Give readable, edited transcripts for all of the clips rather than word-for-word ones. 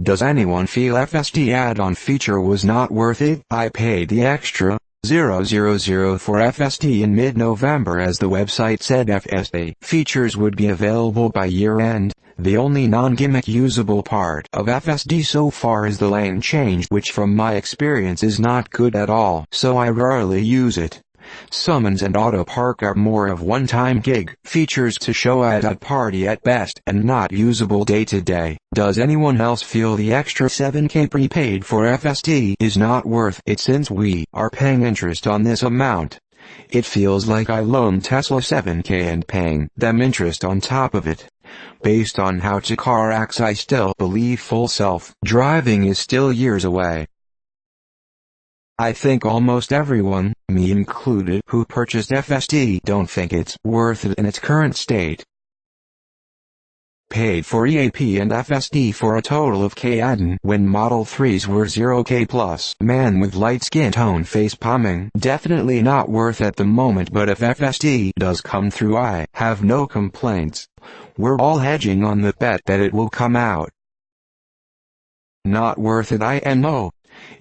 Does anyone feel FSD add-on feature was not worth it? I paid the extra 000 for FSD in mid-November as the website said FSD features would be available by year-end. The only non-gimmick usable part of FSD so far is the lane change, which from my experience is not good at all, so I rarely use it. Summons and auto park are more of one-time gig features to show at a party at best and not usable day-to-day. Does anyone else feel the extra 7K prepaid for FSD is not worth it since we are paying interest on this amount? It feels like I loaned Tesla 7K and paying them interest on top of it. Based on how to car acts, I still believe full self-driving is still years away. I think almost everyone, me included, who purchased FSD don't think it's worth it in its current state. Paid for EAP and FSD for a total of K add-on when Model 3s were 0K plus. Man with light skin tone face palming. Definitely not worth at the moment, but if FSD does come through I have no complaints. We're all hedging on the bet that it will come out. Not worth it I know.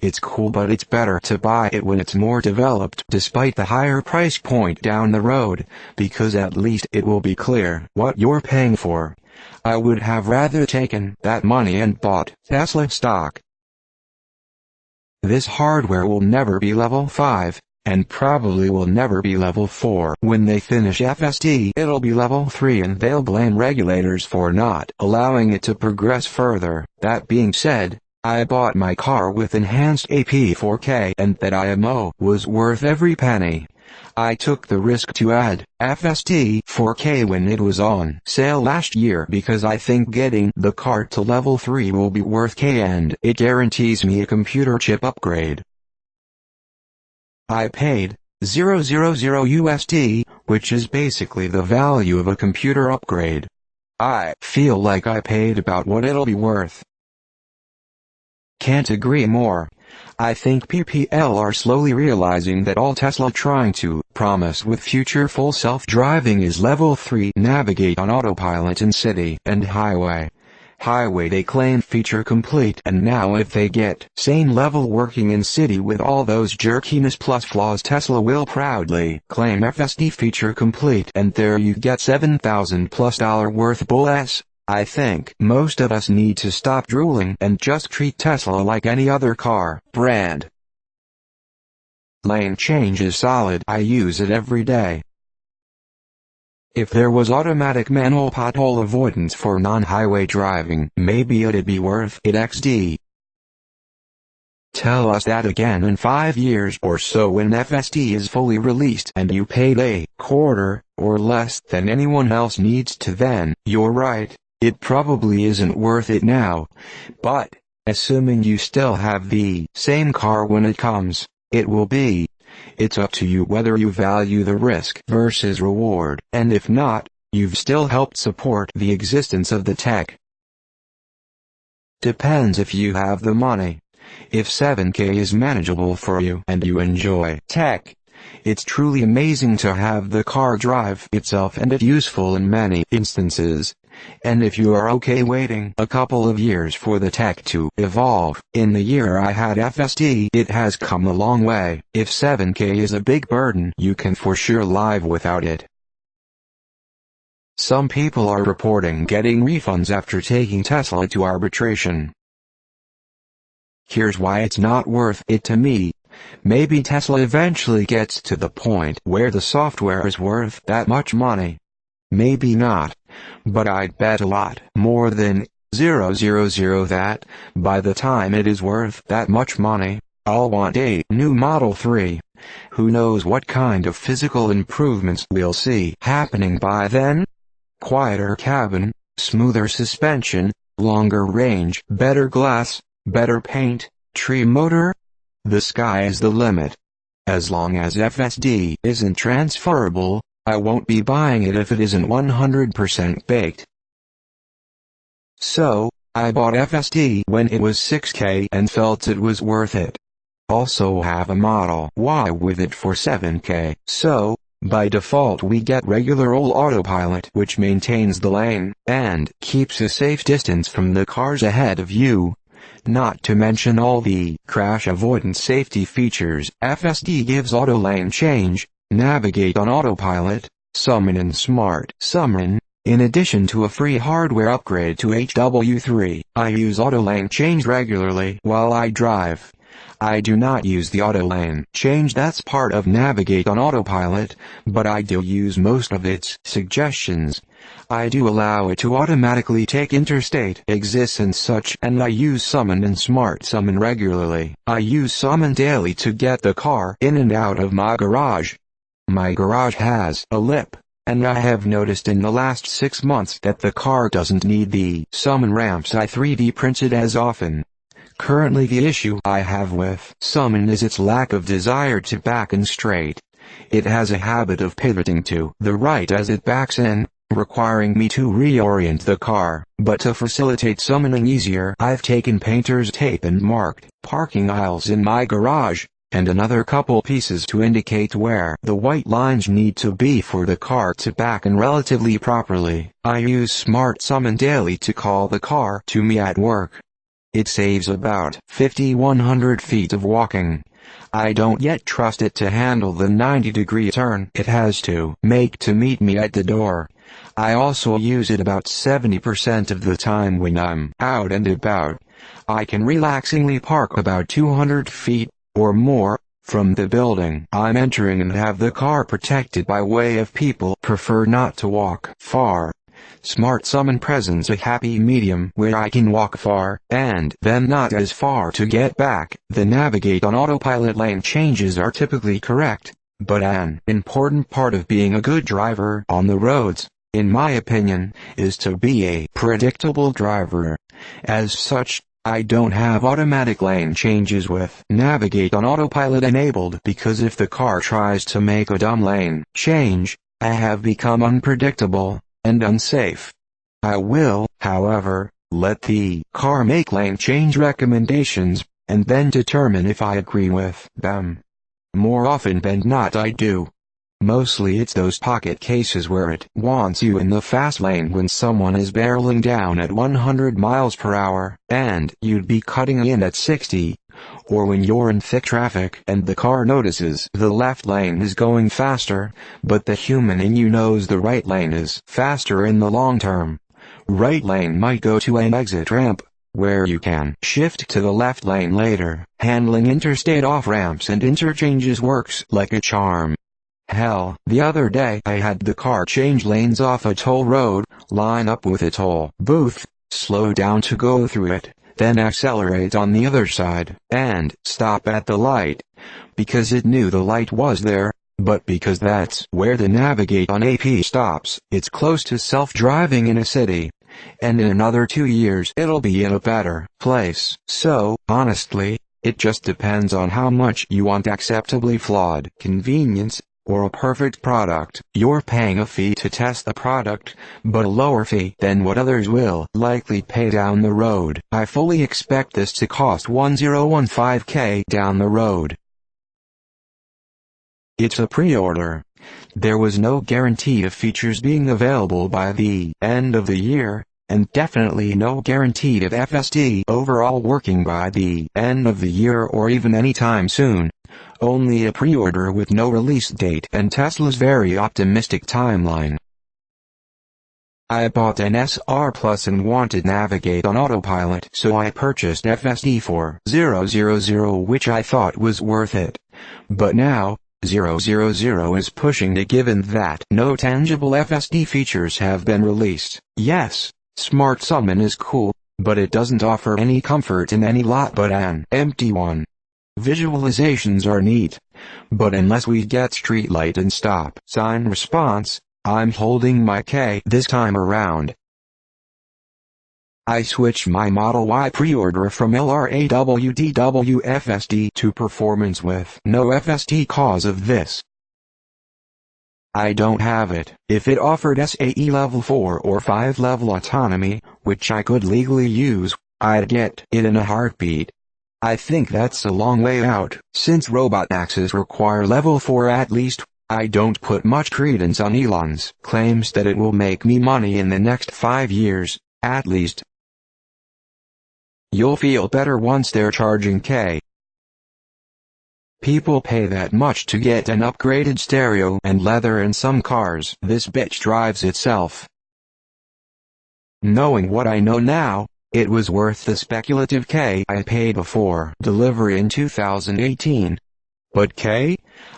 It's cool, but it's better to buy it when it's more developed despite the higher price point down the road, because at least it will be clear what you're paying for. I would have rather taken that money and bought Tesla stock. This hardware will never be level 5, and probably will never be level 4. When they finish FSD, it'll be level 3 and they'll blame regulators for not allowing it to progress further. That being said, I bought my car with enhanced AP 4K and that IMO was worth every penny. I took the risk to add FSD 4K when it was on sale last year because I think getting the car to level 3 will be worth K and it guarantees me a computer chip upgrade. I paid $000, which is basically the value of a computer upgrade. I feel like I paid about what it'll be worth. Can't agree more. I think PPL are slowly realizing that all Tesla trying to promise with future full self-driving is level 3 navigate on autopilot in city and highway. Highway they claim feature complete, and now if they get same level working in city with all those jerkiness plus flaws, Tesla will proudly claim FSD feature complete, and there you get $7,000+ worth bull s. I think most of us need to stop drooling and just treat Tesla like any other car brand. Lane change is solid. I use it every day. If there was automatic manual pothole avoidance for non-highway driving, maybe it'd be worth it XD. Tell us that again in 5 years or so when FSD is fully released and you paid a quarter or less than anyone else needs to. Then you're right. It probably isn't worth it now, but, assuming you still have the same car when it comes, it will be. It's up to you whether you value the risk versus reward, and if not, you've still helped support the existence of the tech. Depends if you have the money. If 7K is manageable for you and you enjoy tech, it's truly amazing to have the car drive itself and it's useful in many instances. And if you are okay waiting a couple of years for the tech to evolve, in the year I had FSD it has come a long way. If 7K is a big burden, you can for sure live without it. Some people are reporting getting refunds after taking Tesla to arbitration. Here's why it's not worth it to me. Maybe Tesla eventually gets to the point where the software is worth that much money. Maybe not, but I'd bet a lot more than 000 that, by the time it is worth that much money, I'll want a new Model 3. Who knows what kind of physical improvements we'll see happening by then? Quieter cabin, smoother suspension, longer range, better glass, better paint, tree motor? The sky is the limit. As long as FSD isn't transferable, I won't be buying it if it isn't 100% baked. So, I bought FSD when it was 6K and felt it was worth it. Also have a Model Y with it for 7K, so, by default we get regular old AutoPilot which maintains the lane, and keeps a safe distance from the cars ahead of you. Not to mention all the crash avoidance safety features. FSD gives auto lane change, navigate on autopilot, summon and smart summon. In addition to a free hardware upgrade to HW3, I use auto lane change regularly while I drive. I do not use the auto lane change that's part of navigate on autopilot, but I do use most of its suggestions. I do allow it to automatically take interstate exits and such, and I use summon and smart summon regularly. I use summon daily to get the car in and out of my garage. My garage has a lip, and I have noticed in the last 6 months that the car doesn't need the summon ramps I 3D printed as often. Currently the issue I have with summon is its lack of desire to back in straight. It has a habit of pivoting to the right as it backs in, requiring me to reorient the car. But to facilitate summoning easier, I've taken painter's tape and marked parking aisles in my garage, and another couple pieces to indicate where the white lines need to be for the car to back in relatively properly. I use Smart Summon daily to call the car to me at work. It saves about 5,100 feet of walking. I don't yet trust it to handle the 90-degree turn it has to make to meet me at the door. I also use it about 70% of the time when I'm out and about. I can relaxingly park about 200 feet or more from the building I'm entering and have the car protected by way of people prefer not to walk far. Smart Summon presents a happy medium where I can walk far, and then not as far to get back. The navigate on autopilot lane changes are typically correct, but an important part of being a good driver on the roads, in my opinion, is to be a predictable driver. As such, I don't have automatic lane changes with navigate on autopilot enabled because if the car tries to make a dumb lane change, I have become unpredictable and unsafe. I will, however, let the car make lane change recommendations, and then determine if I agree with them. More often than not I do. Mostly it's those pocket cases where it wants you in the fast lane when someone is barreling down at 100 miles per hour, and you'd be cutting in at 60. Or when you're in thick traffic and the car notices the left lane is going faster, but the human in you knows the right lane is faster in the long term. Right lane might go to an exit ramp, where you can shift to the left lane later. Handling interstate off-ramps and interchanges works like a charm. Hell, the other day I had the car change lanes off a toll road, line up with a toll booth, slow down to go through it, then accelerate on the other side, and stop at the light. Because it knew the light was there, but because that's where the navigate on AP stops. It's close to self-driving in a city. And in another 2 years it'll be in a better place. So, honestly, it just depends on how much you want acceptably flawed convenience, or a perfect product. You're paying a fee to test the product, but a lower fee than what others will likely pay down the road. I fully expect this to cost $1015K down the road. It's a pre-order. There was no guarantee of features being available by the end of the year, and definitely no guarantee of FSD overall working by the end of the year or even anytime soon. Only a pre-order with no release date and Tesla's very optimistic timeline. I bought an SR Plus and wanted navigate on autopilot, so I purchased FSD for $000, which I thought was worth it. But now, $000 is pushing it given that no tangible FSD features have been released. Yes, Smart Summon is cool, but it doesn't offer any comfort in any lot but an empty one. Visualizations are neat, but unless we get street light and stop sign response, I'm holding my K this time around. I switched my Model Y pre-order from LRAWDW FSD to Performance with no FSD cause of this. I don't have it. If it offered SAE level 4 or 5 level autonomy, which I could legally use, I'd get it in a heartbeat. I think that's a long way out, since Robotaxis require level 4 at least. I don't put much credence on Elon's claims that it will make me money in the next 5 years, at least. You'll feel better once they're charging K. People pay that much to get an upgraded stereo and leather in some cars. This bitch drives itself. Knowing what I know now, it was worth the speculative K I paid before delivery in 2018. But K?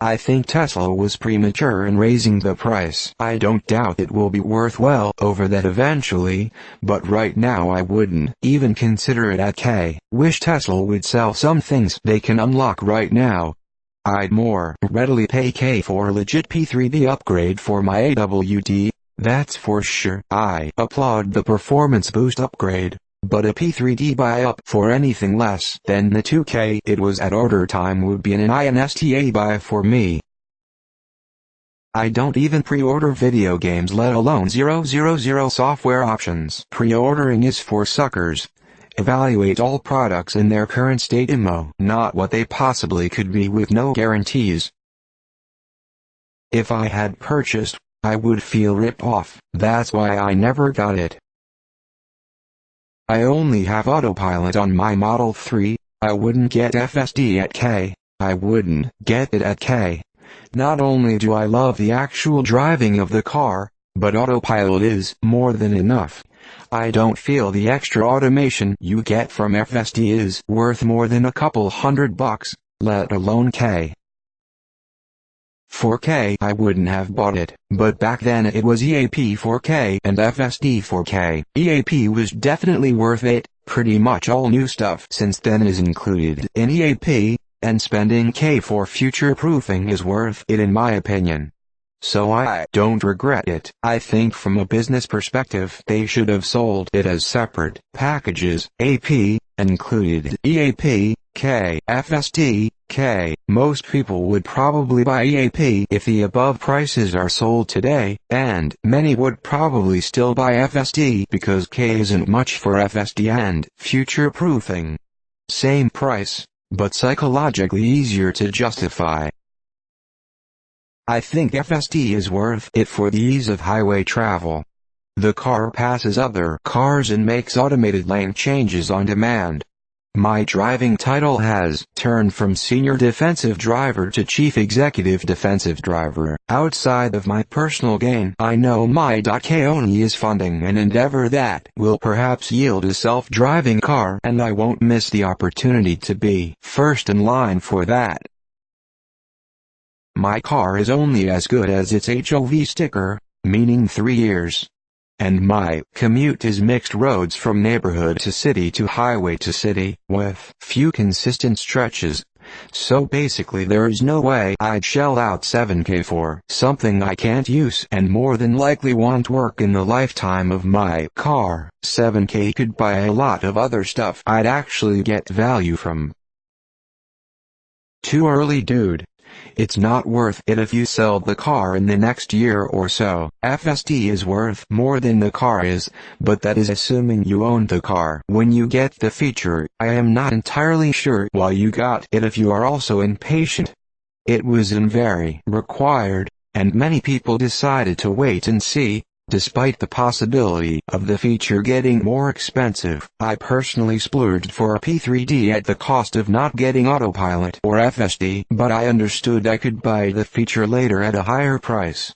I think Tesla was premature in raising the price. I don't doubt it will be worth well over that eventually, but right now I wouldn't even consider it at K. Wish Tesla would sell some things they can unlock right now. I'd more readily pay K for a legit P3D upgrade for my AWD, that's for sure. I applaud the performance boost upgrade, but a P3D buy-up for anything less than the 2K it was at order time would be an INSTA buy for me. I don't even pre-order video games, let alone 000 software options. Pre-ordering is for suckers. Evaluate all products in their current state IMO, not what they possibly could be with no guarantees. If I had purchased, I would feel ripped off. That's why I never got it. I only have AutoPilot on my Model 3, I wouldn't get FSD at K, I wouldn't get it at K. Not only do I love the actual driving of the car, but AutoPilot is more than enough. I don't feel the extra automation you get from FSD is worth more than a couple $100, let alone K. For K I wouldn't have bought it, but back then it was EAP for K and FSD for K. EAP was definitely worth it, pretty much all new stuff since then is included in EAP, and spending K for future-proofing is worth it in my opinion. So I don't regret it. I think from a business perspective they should have sold it as separate packages, AP, included EAP, K, FSD, K. Most people would probably buy EAP if the above prices are sold today, and many would probably still buy FSD because K isn't much for FSD and future-proofing. Same price, but psychologically easier to justify. I think FSD is worth it for the ease of highway travel. The car passes other cars and makes automated lane changes on demand. My driving title has turned from senior defensive driver to chief executive defensive driver. Outside of my personal gain, I know my K-Oni is funding an endeavor that will perhaps yield a self-driving car, and I won't miss the opportunity to be first in line for that. My car is only as good as its HOV sticker, meaning 3 years. And my commute is mixed roads from neighborhood to highway to city, with few consistent stretches. So basically there is no way I'd shell out $7K for something I can't use and more than likely won't work in the lifetime of my car. $7K could buy a lot of other stuff I'd actually get value from. Too early, dude. It's not worth it if you sell the car in the next year or so. FSD is worth more than the car is, but that is assuming you own the car when you get the feature. I am not entirely sure why you got it if you are also impatient. It wasn't very required, and many people decided to wait and see. Despite the possibility of the feature getting more expensive, I personally splurged for a P3D at the cost of not getting AutoPilot or FSD, but I understood I could buy the feature later at a higher price.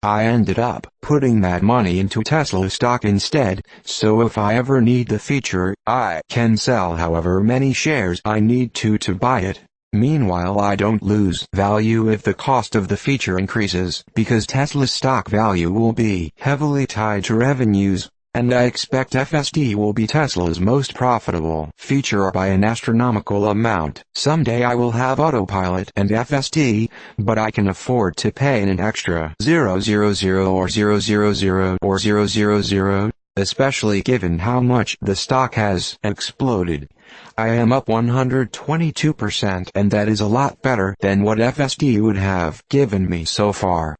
I ended up putting that money into Tesla stock instead, so if I ever need the feature, I can sell however many shares I need to buy it. Meanwhile, I don't lose value if the cost of the feature increases, because Tesla's stock value will be heavily tied to revenues, and I expect FSD will be Tesla's most profitable feature by an astronomical amount. Someday I will have AutoPilot and FSD, but I can afford to pay an extra 000 or 000 or 000, especially given how much the stock has exploded. I am up 122%, and that is a lot better than what FSD would have given me so far.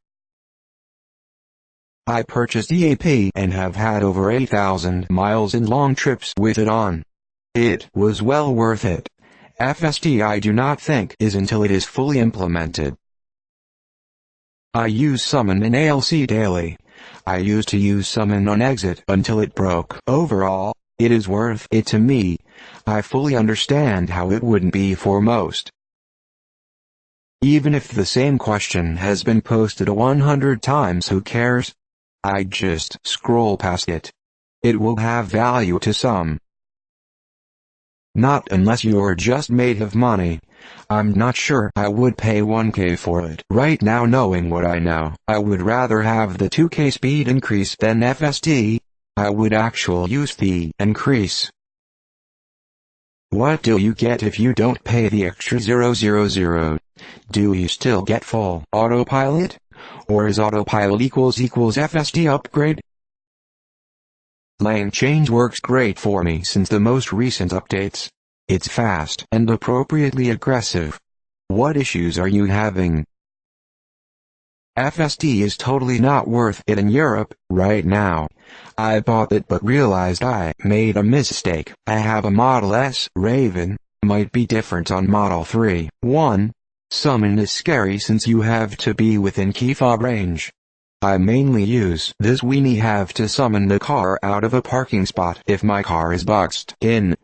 I purchased EAP and have had over 8,000 miles in long trips with it on. It was well worth it. FSD I do not think is until it is fully implemented. I use Summon and ALC daily. I used to use Summon on exit until it broke. Overall, It is worth it to me. I fully understand how it wouldn't be for most. Even if the same question has been posted 100 times, who cares? I just scroll past it. It will have value to some. Not unless you're just made of money. I'm not sure I would pay 1K for it. Right now, knowing what I know, I would rather have the 2K speed increase than FSD. I would actually use the increase. What do you get if you don't pay the extra 000? Do you still get full autopilot? Or is autopilot equals FSD upgrade? Lane change works great for me since the most recent updates. It's fast and appropriately aggressive. What issues are you having? FSD is totally not worth it in Europe right now. I bought it but realized I made a mistake. I have a Model S Raven, might be different on Model 3. 1. Summon is scary since you have to be within key fob range. I mainly use this weenie have to summon the car out of a parking spot if my car is boxed in.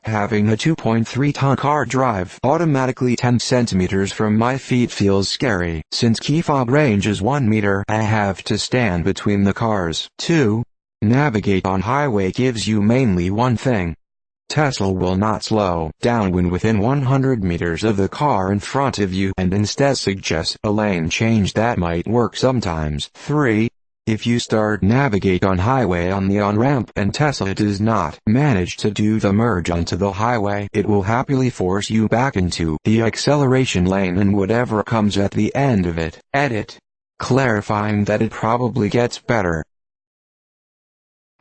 Having a 2.3-ton car drive automatically 10 centimeters from my feet feels scary. Since key fob range is 1 meter, I have to stand between the cars. 2. Navigate on highway gives you mainly one thing. Tesla will not slow down when within 100 meters of the car in front of you and instead suggests a lane change that might work sometimes. 3. If you start navigate on highway on the on-ramp and Tesla does not manage to do the merge onto the highway, it will happily force you back into the acceleration lane and whatever comes at the end of it. Edit. Clarifying that it probably gets better.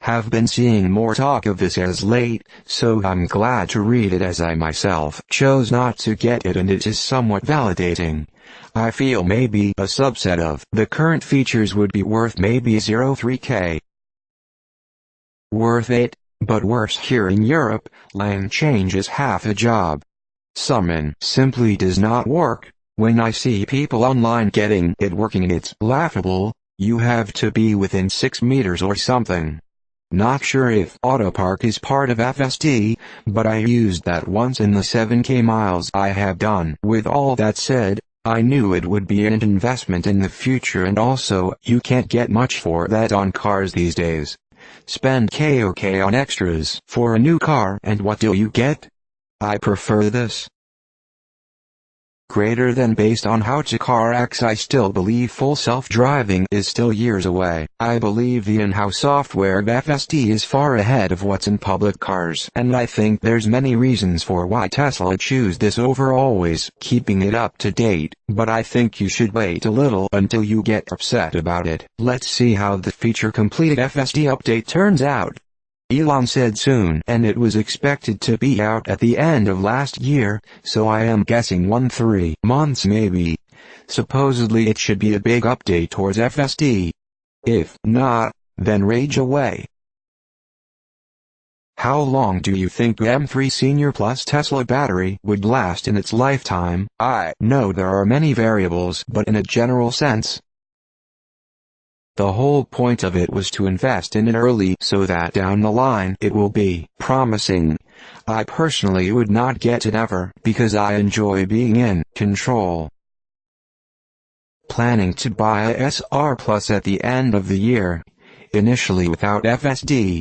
Have been seeing more talk of this as late, so I'm glad to read it as I myself chose not to get it, and it is somewhat validating. I feel maybe a subset of the current features would be worth maybe 0.3K. Worth it, but worse here in Europe, lane change is half a job. Summon simply does not work. When I see people online getting it working, it's laughable. You have to be within 6 meters or something. Not sure if autopark is part of FSD, but I used that once in the 7K miles I have done. With all that said, I knew it would be an investment in the future, and also, you can't get much for that on cars these days. Spend KOK on extras for a new car and what do you get? I prefer this. Greater than based on how to car X. I still believe full self-driving is still years away. I believe the in-house software of FSD is far ahead of what's in public cars, and I think there's many reasons for why Tesla choose this over always keeping it up to date, but I think you should wait a little until you get upset about it. Let's see how the feature-complete FSD update turns out. Elon said soon, and it was expected to be out at the end of last year, so I am guessing 1-3 months maybe. Supposedly it should be a big update towards FSD. If not, then rage away. How long do you think M3 Senior Plus Tesla battery would last in its lifetime? I know there are many variables, but in a general sense, the whole point of it was to invest in it early so that down the line it will be promising. I personally would not get it ever because I enjoy being in control. Planning to buy a SR Plus at the end of the year, initially without FSD.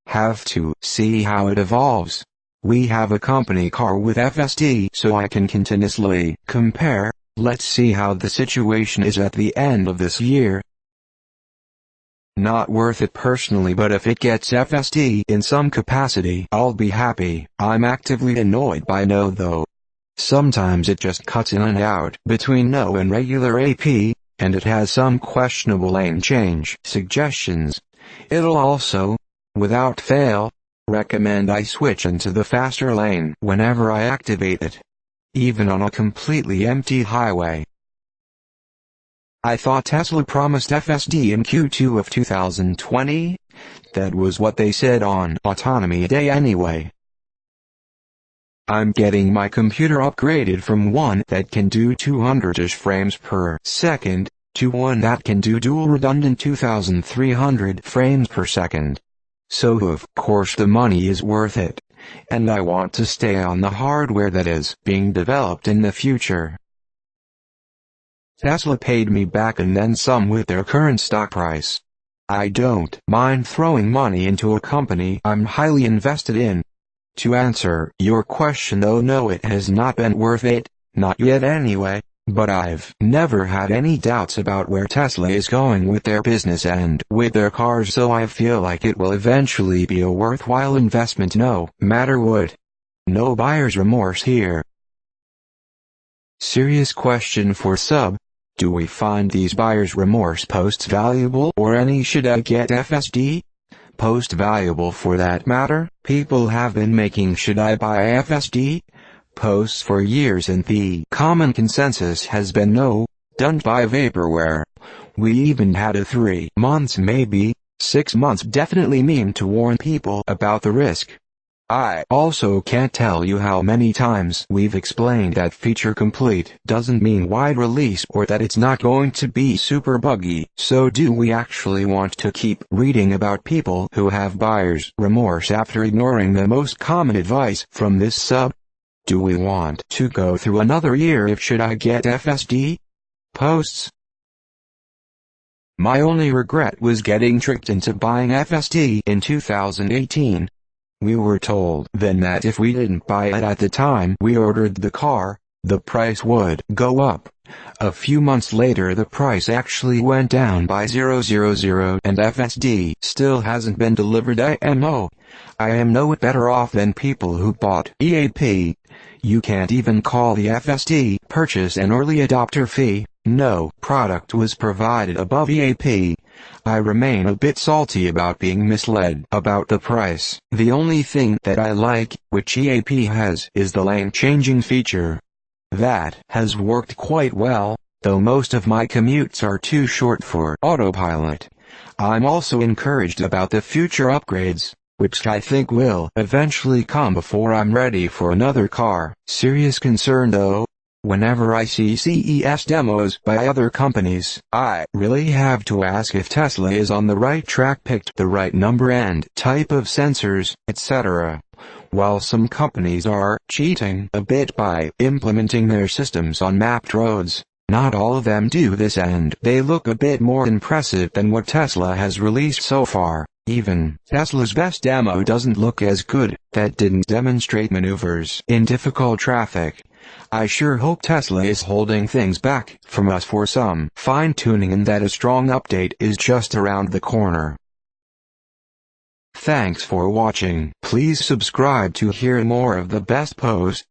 Have to see how it evolves. We have a company car with FSD so I can continuously compare. Let's see how the situation is at the end of this year. Not worth it personally, but if it gets FSD in some capacity, I'll be happy. I'm actively annoyed by no though. Sometimes it just cuts in and out between no and regular AP, and it has some questionable lane change suggestions. It'll also, without fail, recommend I switch into the faster lane whenever I activate it, even on a completely empty highway. I thought Tesla promised FSD in Q2 of 2020. That was what they said on Autonomy Day anyway. I'm getting my computer upgraded from one that can do 200-ish frames per second, to one that can do dual redundant 2300 frames per second. So of course the money is worth it. And I want to stay on the hardware that is being developed in the future. Tesla paid me back and then some with their current stock price. I don't mind throwing money into a company I'm highly invested in. To answer your question though, no, it has not been worth it, not yet anyway, but I've never had any doubts about where Tesla is going with their business and with their cars, so I feel like it will eventually be a worthwhile investment no matter what. No buyer's remorse here. Serious question for sub. Do we find these buyer's remorse posts valuable, or any should I get FSD? Post valuable for that matter? People have been making should I buy FSD posts for years and the common consensus has been no, don't buy vaporware. We even had a 3 months maybe 6 months definitely meme to warn people about the risk. I also can't tell you how many times we've explained that feature complete doesn't mean wide release or that it's not going to be super buggy. So do we actually want to keep reading about people who have buyer's remorse after ignoring the most common advice from this sub? Do we want to go through another year if should I get FSD posts? My only regret was getting tricked into buying FSD in 2018. We were told then that if we didn't buy it at the time we ordered the car, the price would go up. A few months later the price actually went down by 000 and FSD still hasn't been delivered. I am no better off than people who bought EAP. You can't even call the FSD purchase an early adopter fee. No product was provided above EAP. I remain a bit salty about being misled about the price. The only thing that I like, which EAP has, is the lane changing feature. That has worked quite well, though most of my commutes are too short for AutoPilot. I'm also encouraged about the future upgrades, which I think will eventually come before I'm ready for another car. Serious concern though. Whenever I see CES demos by other companies, I really have to ask if Tesla is on the right track, picked the right number and type of sensors, etc. While some companies are cheating a bit by implementing their systems on mapped roads, not all of them do this and they look a bit more impressive than what Tesla has released so far. Even Tesla's best demo doesn't look as good, that didn't demonstrate maneuvers in difficult traffic. I sure hope Tesla is holding things back from us for some fine-tuning and that a strong update is just around the corner. Thanks for watching. Please subscribe to hear more of the best posts.